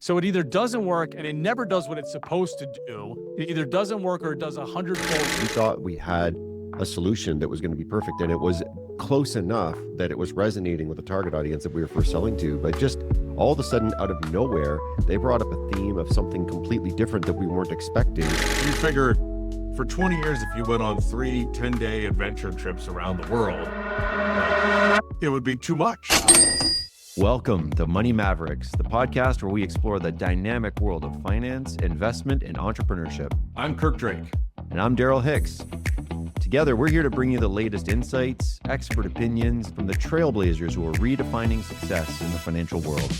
So it either doesn't work and it never does what it's supposed to do. It either doesn't work or it does 100-fold. We thought we had a solution that was going to be perfect, and it was close enough that it was resonating with the target audience that we were first selling to. But just all of a sudden, out of nowhere, they brought up a theme of something completely different that we weren't expecting. You figure for 20 years, if you went on 3 10-day adventure trips around the world, it would be too much. Welcome to Money Mavericks, the podcast where we explore the dynamic world of finance, investment, and entrepreneurship. I'm Kirk Drake. And I'm Daryl Hicks. Together, we're here to bring you the latest insights, expert opinions from the trailblazers who are redefining success in the financial world.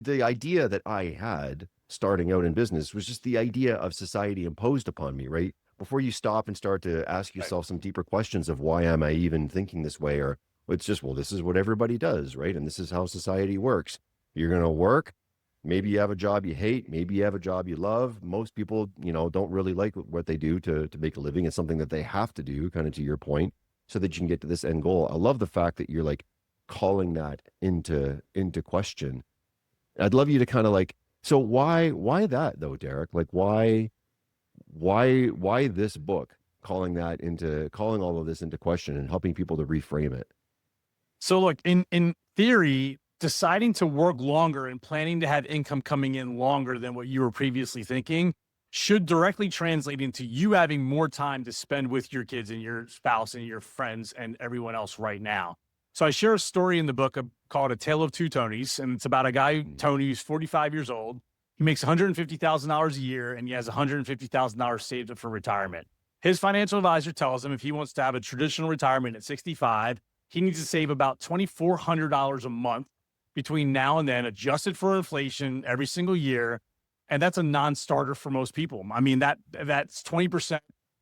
The idea that I had starting out in business was just the idea of society imposed upon me, right? Before you stop and start to ask yourself some deeper questions of why am I even thinking this way? Or it's just, well, this is what everybody does, right? And this is how society works. You're going to work. Maybe you have a job you hate. Maybe you have a job you love. Most people, don't really like what they do to make a living. It's something that they have to do, kind of to your point, so that you can get to this end goal. I love the fact that you're like calling that into question. I'd love you to kind of like, so why that though, Derek? Like why this book, calling all of this into question and helping people to reframe it? So look, in theory, deciding to work longer and planning to have income coming in longer than what you were previously thinking should directly translate into you having more time to spend with your kids and your spouse and your friends and everyone else right now. So I share a story in the book called A Tale of Two Tonys, and it's about a guy, Tony, who's 45 years old. He makes $150,000 a year, and he has $150,000 saved up for retirement. His financial advisor tells him if he wants to have a traditional retirement at 65, he needs to save about $2,400 a month between now and then, adjusted for inflation every single year. And that's a non-starter for most people. I mean, that's 20%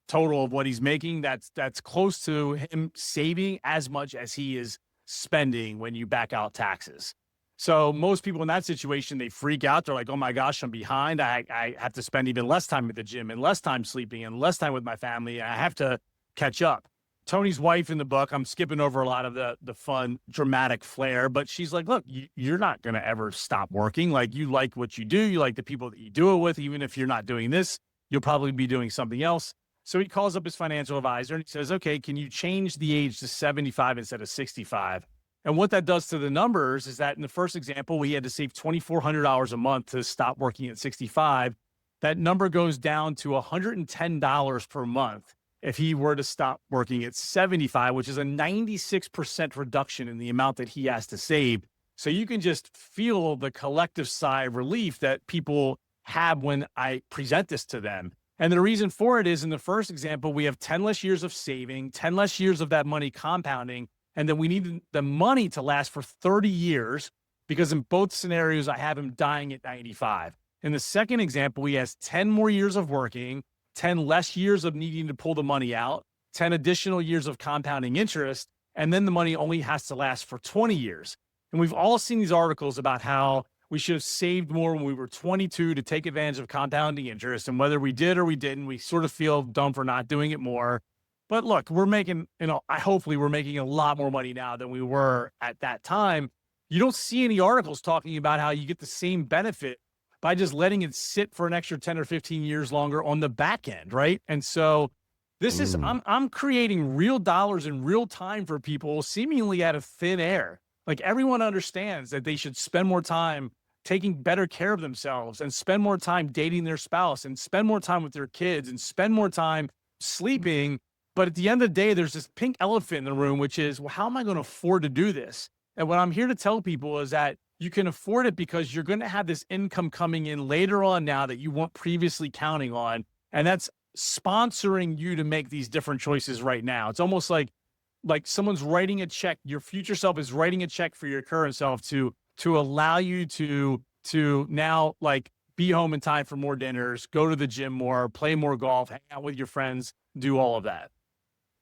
total of what he's making. That's close to him saving as much as he is spending when you back out taxes. So most people in that situation, they freak out. They're like, oh my gosh, I'm behind. I have to spend even less time at the gym and less time sleeping and less time with my family. I have to catch up. Tony's wife in the book, I'm skipping over a lot of the fun, dramatic flair, but she's like, look, you're not going to ever stop working. Like, you like what you do. You like the people that you do it with. Even if you're not doing this, you'll probably be doing something else. So he calls up his financial advisor and he says, okay, can you change the age to 75 instead of 65? And what that does to the numbers is that in the first example, we had to save $2,400 a month to stop working at 65. That number goes down to $110 per month if he were to stop working at 75, which is a 96% reduction in the amount that he has to save. So you can just feel the collective sigh of relief that people have when I present this to them. And the reason for it is, in the first example, we have 10 less years of saving, 10 less years of that money compounding, and then we need the money to last for 30 years, because in both scenarios, I have him dying at 95. In the second example, he has 10 more years of working, 10 less years of needing to pull the money out, 10 additional years of compounding interest, and then the money only has to last for 20 years. And we've all seen these articles about how we should have saved more when we were 22 to take advantage of compounding interest. And whether we did or we didn't, we sort of feel dumb for not doing it more. But look, we're making, hopefully we're making a lot more money now than we were at that time. You don't see any articles talking about how you get the same benefit by just letting it sit for an extra 10 or 15 years longer on the back end, right? And so this is, I'm creating real dollars in real time for people seemingly out of thin air. Like, everyone understands that they should spend more time taking better care of themselves and spend more time dating their spouse and spend more time with their kids and spend more time sleeping. But at the end of the day, there's this pink elephant in the room, which is, well, how am I going to afford to do this? And what I'm here to tell people is that you can afford it because you're going to have this income coming in later on now that you weren't previously counting on. And that's sponsoring you to make these different choices right now. It's almost like someone's writing a check. Your future self is writing a check for your current self to allow you to now, like, be home in time for more dinners, go to the gym more, play more golf, hang out with your friends, do all of that.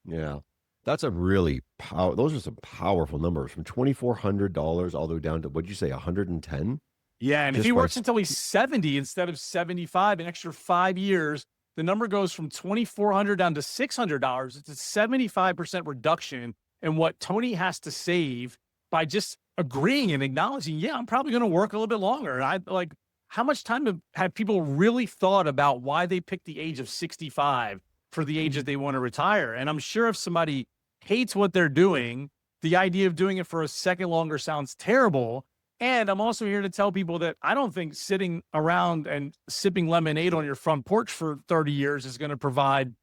Yeah. That's a really those are some powerful numbers, from $2,400 all the way down to, what'd you say, 110? Yeah. And if he works until he's 70 instead of 75, an extra 5 years, the number goes from $2,400 down to $600. It's a 75% reduction in what Tony has to save by just agreeing and acknowledging, yeah, I'm probably going to work a little bit longer. And I like, how much time have people really thought about why they picked the age of 65 for the age that they want to retire? And I'm sure if somebody hates what they're doing, the idea of doing it for a second longer sounds terrible. And I'm also here to tell people that I don't think sitting around and sipping lemonade on your front porch for 30 years is going to provide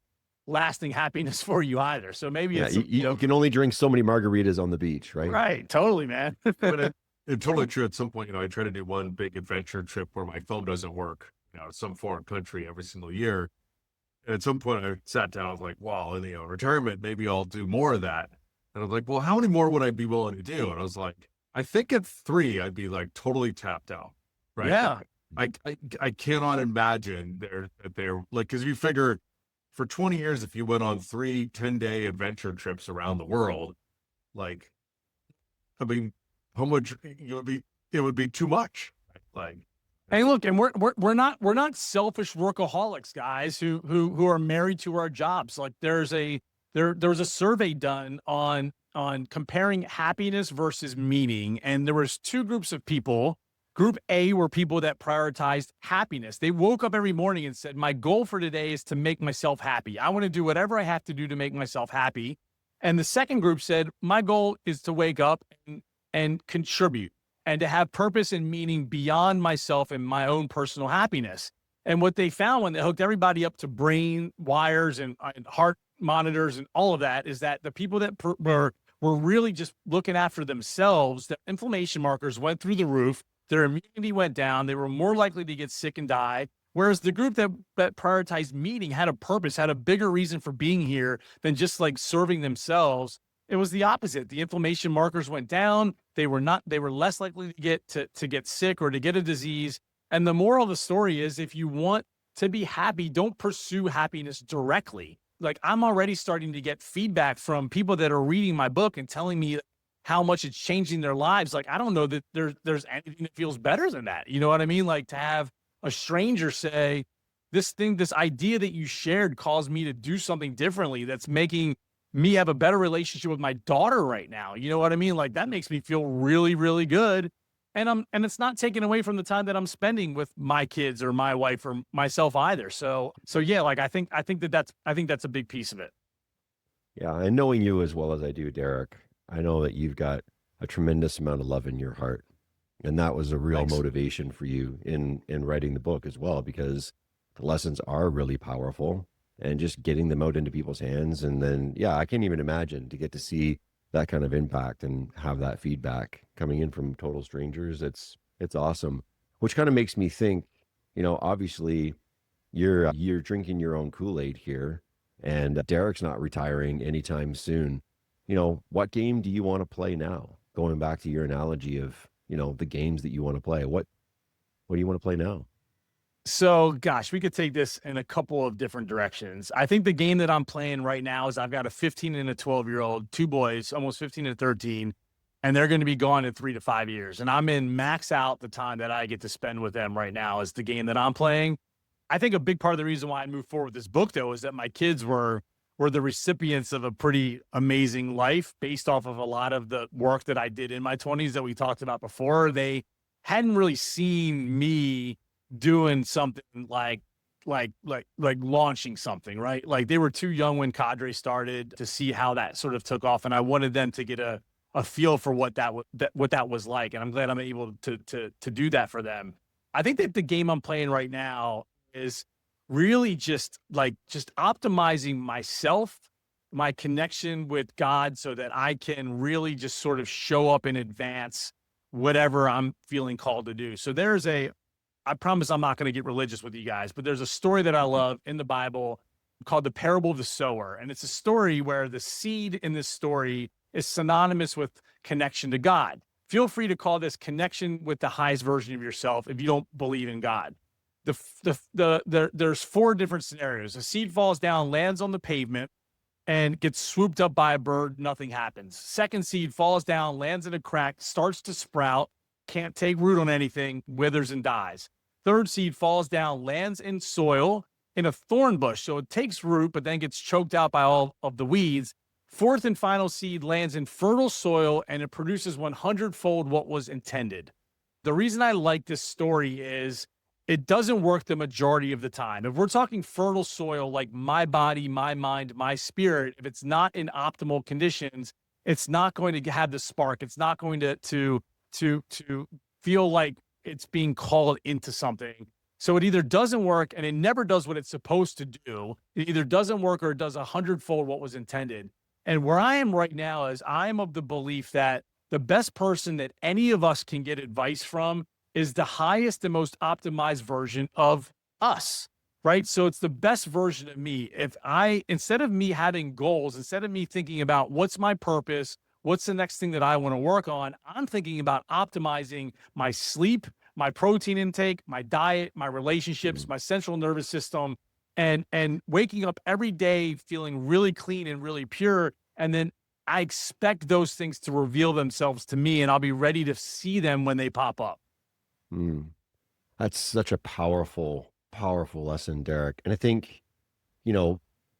lasting happiness for you either. So maybe Yeah, it's, you can only drink so many margaritas on the beach, right? right. Totally, man. But it's totally true. At some point, I try to do one big adventure trip where my phone doesn't work, some foreign country every single year. And at some point I sat down, I was like, wow, in retirement, maybe I'll do more of that. And I was like, well, how many more would I be willing to do? And I was like, I think at 3, I'd be like totally tapped out. Right. Yeah. I cannot imagine they're like, cause you figure for 20 years, if you went on 3 10-day adventure trips around the world, like, I mean, how much it would be too much. Like, Hey, look, and we're not selfish workaholics, guys who are married to our jobs. Like there was a survey done on comparing happiness versus meaning, and there was 2 groups of people. Group A were people that prioritized happiness. They woke up every morning and said, my goal for today is to make myself happy. I want to do whatever I have to do to make myself happy. And the second group said, my goal is to wake up and contribute and to have purpose and meaning beyond myself and my own personal happiness. And what they found when they hooked everybody up to brain wires and heart monitors and all of that is that the people that were really just looking after themselves, the inflammation markers went through the roof, their immunity went down, they were more likely to get sick and die. Whereas the group that prioritized meaning had a purpose, had a bigger reason for being here than just like serving themselves. It was the opposite. The inflammation markers went down. They were less likely to get sick or to get a disease. And the moral of the story is, if you want to be happy, don't pursue happiness directly. Like, I'm already starting to get feedback from people that are reading my book and telling me how much it's changing their lives. Like, I don't know that there's anything that feels better than that. You know what I mean? Like, to have a stranger say, this idea that you shared caused me to do something differently that's making me have a better relationship with my daughter right now. You know what I mean? Like, that makes me feel really, really good. And it's not taken away from the time that I'm spending with my kids or my wife or myself either. So yeah, like, I think that's a big piece of it. Yeah. And knowing you as well as I do, Derek, I know that you've got a tremendous amount of love in your heart. And that was a real Thanks. motivation for you in writing the book as well, because the lessons are really powerful, and just getting them out into people's hands. And then, yeah, I can't even imagine to get to see that kind of impact and have that feedback coming in from total strangers. It's awesome, which kind of makes me think, obviously you're drinking your own Kool-Aid here, and Derek's not retiring anytime soon. What game do you want to play now? Going back to your analogy of, the games that you want to play, what do you want to play now? So, gosh, we could take this in a couple of different directions. I think the game that I'm playing right now is I've got a 15 and a 12-year-old, 2 boys, almost 15 and 13, and they're going to be gone in 3 to 5 years. And I'm in max out the time that I get to spend with them right now is the game that I'm playing. I think a big part of the reason why I moved forward with this book, though, is that my kids were the recipients of a pretty amazing life based off of a lot of the work that I did in my 20s that we talked about before. They hadn't really seen me doing something like launching something, right? Like, they were too young when Cadre started to see how that sort of took off. And I wanted them to get a feel for what that was like. And I'm glad I'm able to do that for them. I think that the game I'm playing right now is really just optimizing myself, my connection with God, so that I can really just sort of show up and advance whatever I'm feeling called to do. So I promise I'm not going to get religious with you guys, but there's a story that I love in the Bible called the parable of the sower. And it's a story where the seed in this story is synonymous with connection to God. Feel free to call this connection with the highest version of yourself if you don't believe in God. There's 4 different scenarios. A seed falls down, lands on the pavement, and gets swooped up by a bird. Nothing happens. Second seed falls down, lands in a crack, starts to sprout, can't take root on anything, withers and dies. Third seed falls down, lands in soil in a thorn bush. So it takes root, but then gets choked out by all of the weeds. Fourth and final seed lands in fertile soil and it produces 100-fold what was intended. The reason I like this story is it doesn't work the majority of the time. If we're talking fertile soil, like my body, my mind, my spirit, if it's not in optimal conditions, it's not going to have the spark. It's not going to feel like it's being called into something. So it either doesn't work and it never does what it's supposed to do. It either doesn't work or it does 100-fold what was intended. And where I am right now is I'm of the belief that the best person that any of us can get advice from is the highest and most optimized version of us, right? So it's the best version of me. Instead of me having goals, instead of me thinking about what's my purpose, what's the next thing that I want to work on, I'm thinking about optimizing my sleep, my protein intake, my diet, my relationships, my central nervous system, and waking up every day feeling really clean and really pure. And then I expect those things to reveal themselves to me, and I'll be ready to see them when they pop up. That's such a powerful, powerful lesson, Derek. And I think,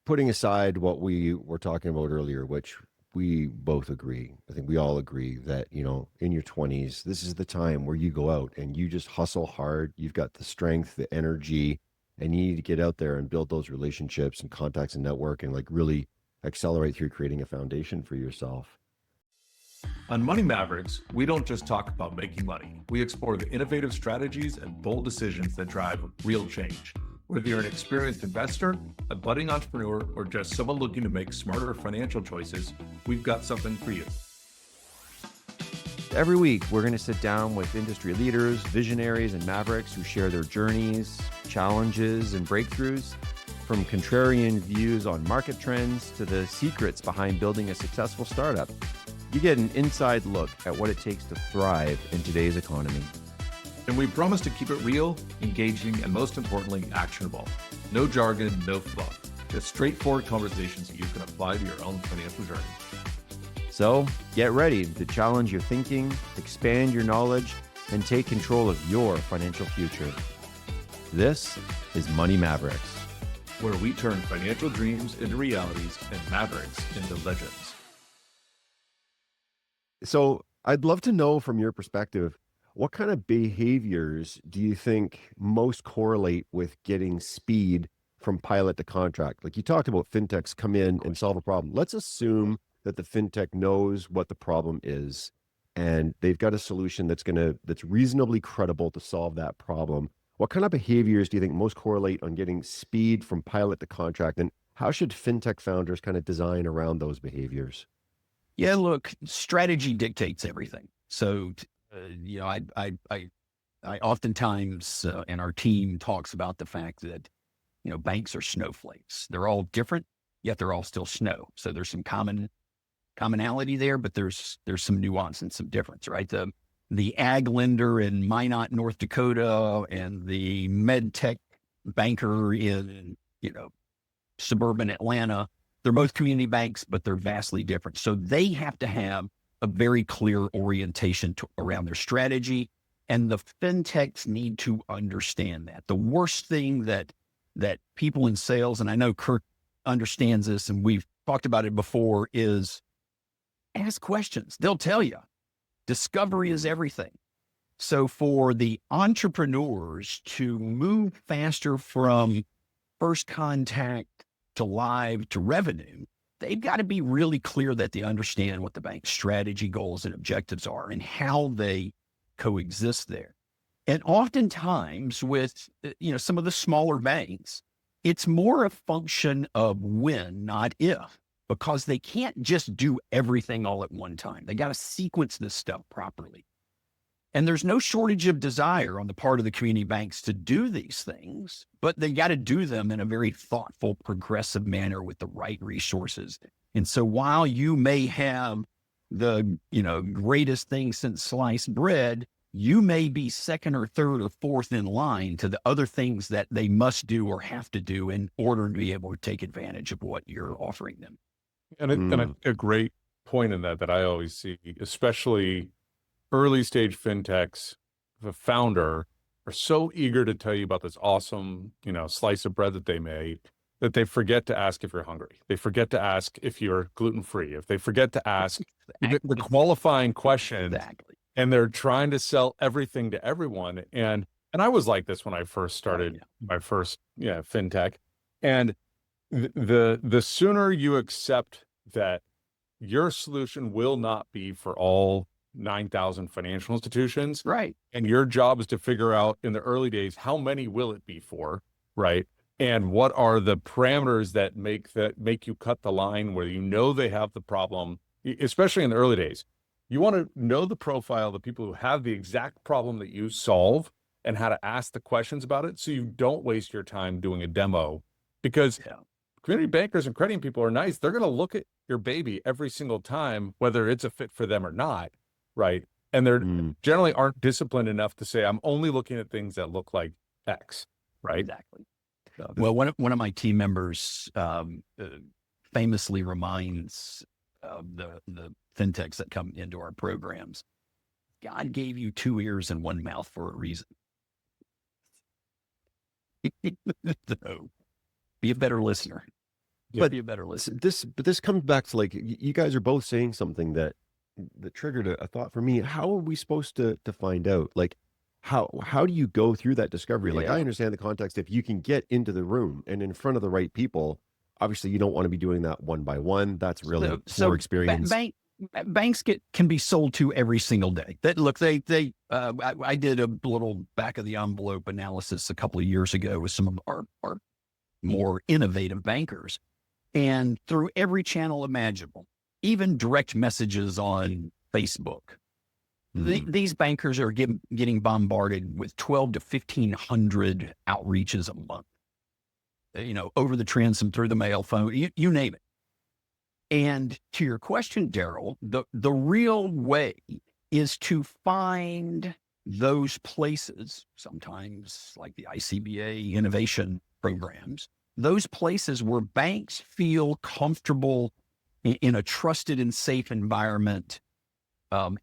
putting aside what we were talking about earlier, which we both agree, I think we all agree that, in your 20s, this is the time where you go out and you just hustle hard. You've got the strength, the energy, and you need to get out there and build those relationships and contacts and network and really accelerate through creating a foundation for yourself. On Money Mavericks, we don't just talk about making money. We explore the innovative strategies and bold decisions that drive real change. Whether you're an experienced investor, a budding entrepreneur, or just someone looking to make smarter financial choices, we've got something for you. Every week, we're going to sit down with industry leaders, visionaries, and mavericks who share their journeys, challenges, and breakthroughs, from contrarian views on market trends to the secrets behind building a successful startup. You get an inside look at what it takes to thrive in today's economy. And we promise to keep it real, engaging, and most importantly, actionable. No jargon, no fluff. Just straightforward conversations that you can apply to your own financial journey. So get ready to challenge your thinking, expand your knowledge, and take control of your financial future. This is Money Mavericks, where we turn financial dreams into realities and mavericks into legends. So I'd love to know from your perspective, what kind of behaviors do you think most correlate with getting speed from pilot to contract? Like you talked about, fintechs come in and solve a problem. Let's assume that the fintech knows what the problem is and they've got a solution that's reasonably credible to solve that problem. What kind of behaviors do you think most correlate on getting speed from pilot to contract? And how should fintech founders kind of design around those behaviors? Yeah, look, strategy dictates everything. So, I oftentimes, and our team talks about the fact that, banks are snowflakes. They're all different, yet they're all still snow. So there's some commonality there, but there's some nuance and some difference, right? The ag lender in Minot, North Dakota, and the med tech banker in, suburban Atlanta, they're both community banks, but they're vastly different. So they have to have a very clear orientation around their strategy, and the fintechs need to understand that. The worst thing that people in sales, and I know Kirk understands this, and we've talked about it before, is ask questions. They'll tell you. Discovery is everything. So for the entrepreneurs to move faster from first contact to live to revenue, they've got to be really clear that they understand what the bank's strategy, goals, and objectives are and how they coexist there. And oftentimes with, some of the smaller banks, it's more a function of when, not if, because they can't just do everything all at one time. They got to sequence this stuff properly. And there's no shortage of desire on the part of the community banks to do these things, but they got to do them in a very thoughtful, progressive manner with the right resources. And so while you may have the, greatest thing since sliced bread, you may be second or third or fourth in line to the other things that they must do or have to do in order to be able to take advantage of what you're offering them. And a great point in that I always see, especially early stage fintechs, the founder are so eager to tell you about this awesome, slice of bread that they made. that they forget to ask if you're hungry. They forget to ask if you're gluten-free. If they forget to ask the qualifying questions, Exactly. and they're trying to sell everything to everyone. And I was like this when I first started my first FinTech. And the sooner you accept that your solution will not be for all 9,000 financial institutions, Right. and your job is to figure out in the early days, how many will it be for, right? And what are the parameters that make you cut the line where you know they have the problem, especially in the early days. You want to know the profile of the people who have the exact problem that you solve and how to ask the questions about it, so you don't waste your time doing a demo. Because community bankers and crediting people are nice. They're going to look at your baby every single time, whether it's a fit for them or not, right? And they're generally aren't disciplined enough to say, I'm only looking at things that look like X, right? Exactly. Well, one of my team members famously reminds the FinTechs that come into our programs, God gave you 2 ears and 1 mouth for a reason. So, be a better listener. But be a better listener. This comes back to, like, you guys are both saying something that triggered a thought for me. How are we supposed to find out? Like, how do you go through that discovery? Like, I understand the context. If you can get into the room and in front of the right people, obviously you don't want to be doing that one by one. That's really more experience. Banks can be sold to every single day. I did a little back of the envelope analysis a couple of years ago with some of our more innovative bankers, and through every channel imaginable, even direct messages on Facebook. These bankers are getting bombarded with 12 to 1,500 outreaches a month, over the transom, through the mail, phone, you name it. And to your question, Daryl, the real way is to find those places, sometimes like the ICBA innovation programs, those places where banks feel comfortable in a trusted and safe environment,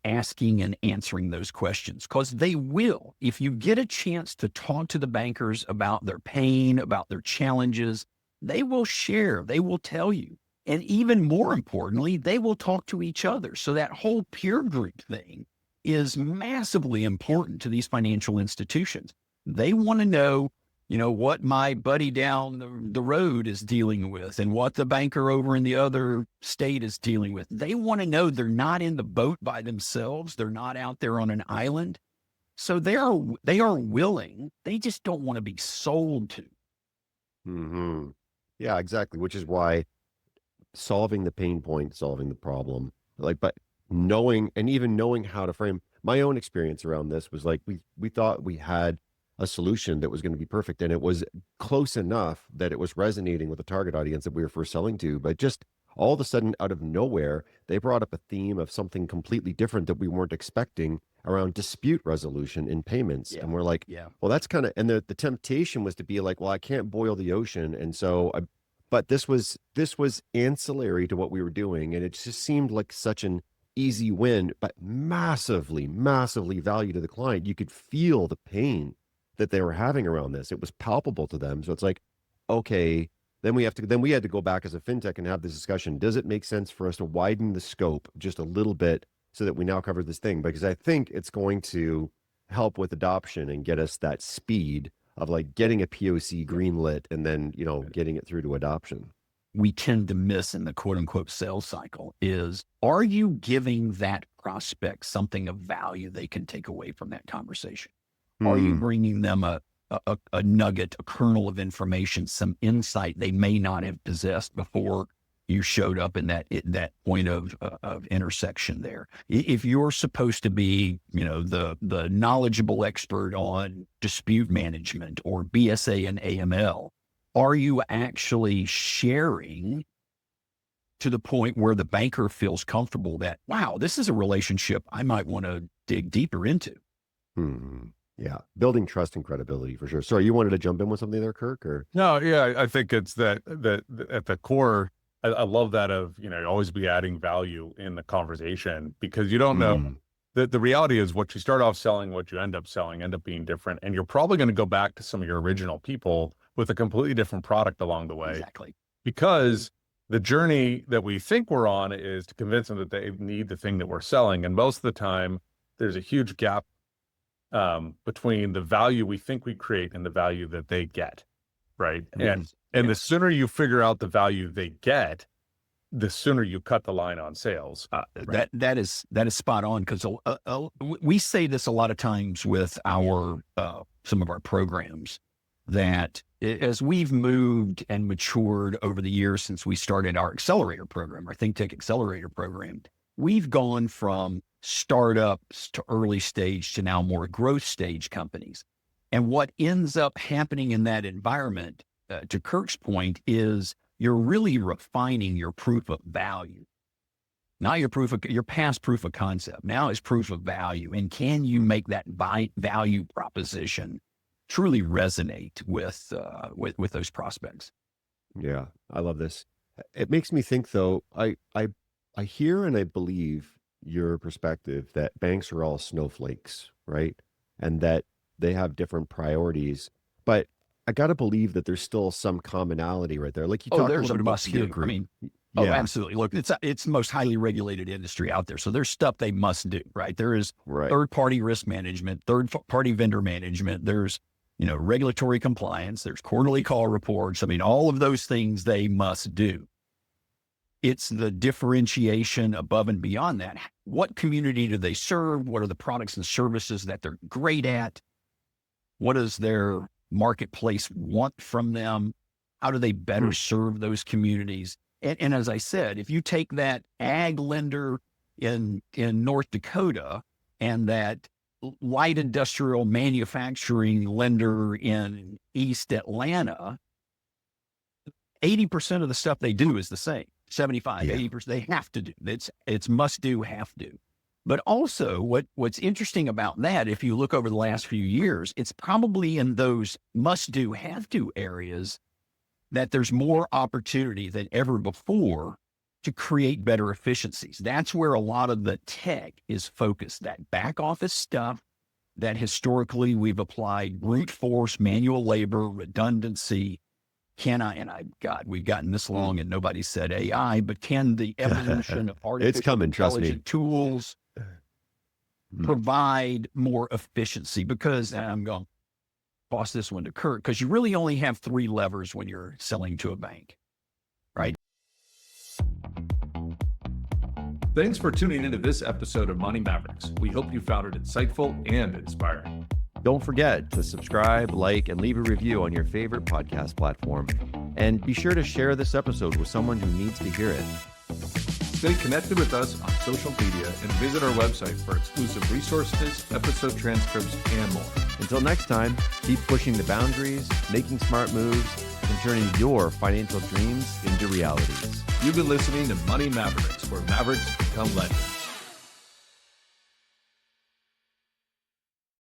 asking and answering those questions, because they will. If you get a chance to talk to the bankers about their pain, about their challenges, they will share, they will tell you. And even more importantly, they will talk to each other. So that whole peer group thing is massively important to these financial institutions. They want to know, what my buddy down the road is dealing with and what the banker over in the other state is dealing with. They want to know they're not in the boat by themselves. They're not out there on an island. So they are willing. They just don't want to be sold to. Mm-hmm. Yeah, exactly. Which is why solving the pain point, solving the problem, but knowing how to frame. My own experience around this was like, we thought we had a solution that was going to be perfect, and it was close enough that it was resonating with the target audience that we were first selling to, but just all of a sudden, out of nowhere, they brought up a theme of something completely different that we weren't expecting around dispute resolution in payments. And we're like, well, that's kind of, and the temptation was to be like, well, I can't boil the ocean. And so but this was ancillary to what we were doing. And it just seemed like such an easy win, but massively, massively value to the client. You could feel the pain that they were having around this. It was palpable to them. So it's like, okay, then we had to go back as a FinTech and have this discussion. Does it make sense for us to widen the scope just a little bit so that we now cover this thing? Because I think it's going to help with adoption and get us that speed of like getting a POC greenlit and then, getting it through to adoption. We tend to miss in the quote unquote sales cycle is, are you giving that prospect something of value they can take away from that conversation? Are you bringing them a nugget, a kernel of information, some insight they may not have possessed before you showed up in that point of intersection there? If you're supposed to be, the knowledgeable expert on dispute management or BSA and AML, are you actually sharing to the point where the banker feels comfortable that, wow, this is a relationship I might want to dig deeper into? Yeah, building trust and credibility for sure. Sorry, you wanted to jump in with something there, Kirk? Or no, yeah, I think it's that at the core, I love that of always be adding value in the conversation, because you don't know that the reality is what you start off selling, what you end up selling, end up being different, and you're probably going to go back to some of your original people with a completely different product along the way. Exactly. Because the journey that we think we're on is to convince them that they need the thing that we're selling. And most of the time, there's a huge gap between the value we think we create and the value that they get, right? Yes. And the sooner you figure out the value they get, the sooner you cut the line on sales. Right. That is spot on, because we say this a lot of times with our some of our programs, that as we've moved and matured over the years since we started our accelerator program, our FinTech accelerator program, we've gone from startups to early stage to now more growth stage companies. And what ends up happening in that environment, to Kirk's point, is you're really refining your proof of value. Not your past proof of concept. Now it's proof of value. And can you make that value proposition truly resonate with those prospects? Yeah, I love this. It makes me think, though, I hear and I believe your perspective that banks are all snowflakes, right? And that they have different priorities. But I got to believe that there's still some commonality right there. Like you talked a there's little a bit about must peer do. group. I mean, Yeah. absolutely. Look, it's the most highly regulated industry out there. So there's stuff they must do, right? There is Right. third-party risk management, third-party vendor management. There's, regulatory compliance. There's quarterly call reports. I mean, all of those things they must do. It's the differentiation above and beyond that. What community do they serve? What are the products and services that they're great at? What does their marketplace want from them? How do they better serve those communities? And as I said, if you take that ag lender in North Dakota and that light industrial manufacturing lender in East Atlanta, 80% of the stuff they do is the same. 75, 80%, they have to do. It's must do, have to. But also what's interesting about that, if you look over the last few years, it's probably in those must do, have to areas that there's more opportunity than ever before to create better efficiencies. That's where a lot of the tech is focused, that back office stuff that historically we've applied brute force, manual labor, redundancy. We've gotten this long and nobody said AI, but can the evolution of artificial coming, trust me. intelligent tools provide more efficiency? Because, and I'm going to toss this one to Kirk, because you really only have 3 levers when you're selling to a bank, right? Thanks for tuning into this episode of Money Mavericks. We hope you found it insightful and inspiring. Don't forget to subscribe, like, and leave a review on your favorite podcast platform. And be sure to share this episode with someone who needs to hear it. Stay connected with us on social media and visit our website for exclusive resources, episode transcripts, and more. Until next time, keep pushing the boundaries, making smart moves, and turning your financial dreams into realities. You've been listening to Money Mavericks, where Mavericks become legends.